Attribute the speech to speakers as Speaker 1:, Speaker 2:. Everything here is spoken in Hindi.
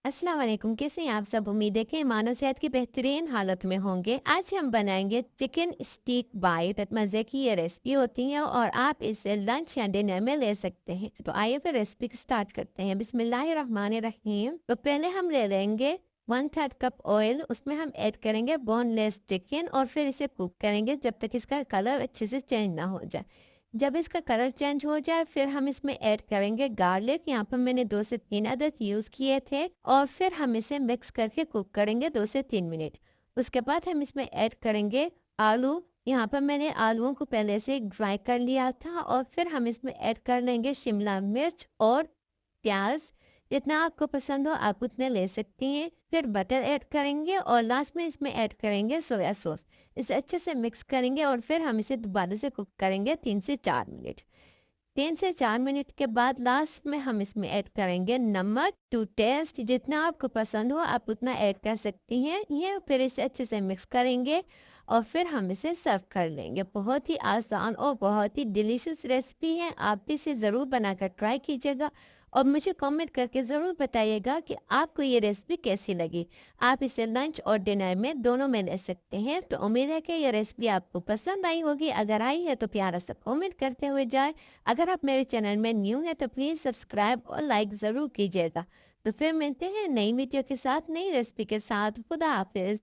Speaker 1: अस्सलाम वालेकुम, कैसे हैं आप सब? उम्मीद है कि मानो सेहत की बेहतरीन हालत में होंगे। आज हम बनाएंगे चिकन स्टीक बाइट। मज़े की ये रेसिपी होती है और आप इसे लंच या डिनर में ले सकते हैं। तो आइए फिर रेसिपी स्टार्ट करते हैं। बिस्मिल्लाहिर्रहमानिर्रहीम। तो पहले हम ले लेंगे 1/3 कप ऑयल। उसमें हम ऐड करेंगे बोनलेस चिकन और फिर इसे कुक करेंगे जब तक इसका कलर अच्छे से चेंज ना हो जाए। जब इसका कलर चेंज हो जाए फिर हम इसमें ऐड करेंगे गार्लिक। यहाँ पर मैंने 2 से 3 अदद यूज़ किए थे और फिर हम इसे मिक्स करके कुक करेंगे 2 से 3 मिनट। उसके बाद हम इसमें ऐड करेंगे आलू। यहाँ पर मैंने आलूओं को पहले से ड्राई कर लिया था और फिर हम इसमें ऐड कर लेंगे शिमला मिर्च और प्याज। जितना आपको पसंद हो आप उतने ले सकती हैं। फिर बटर ऐड करेंगे और लास्ट में इसमें ऐड करेंगे सोया सॉस। इसे अच्छे से मिक्स करेंगे और फिर हम इसे दोबारा से कुक करेंगे 3 से 4 मिनट। 3 से 4 मिनट के बाद लास्ट में हम इसमें ऐड करेंगे नमक टू टेस्ट। जितना आपको पसंद हो आप उतना ऐड कर सकती हैं। ये फिर इसे अच्छे से मिक्स करेंगे और फिर हम इसे सर्व कर लेंगे। बहुत ही आसान और बहुत ही डिलीशियस रेसिपी है। आप भी इसे ज़रूर बनाकर ट्राई कीजिएगा और मुझे कमेंट करके ज़रूर बताइएगा कि आपको ये रेसिपी कैसी लगी। आप इसे लंच और डिनर में दोनों में ले सकते हैं। तो उम्मीद है कि ये रेसिपी आपको पसंद आई होगी। अगर आई है तो प्यारा सा कमेंट करते हुए जाए। अगर आप मेरे चैनल में न्यू हैं तो प्लीज़ सब्सक्राइब और लाइक ज़रूर कीजिएगा। तो फिर मिलते हैं नई वीडियो के साथ, नई रेसिपी के साथ। खुदा हाफिज़।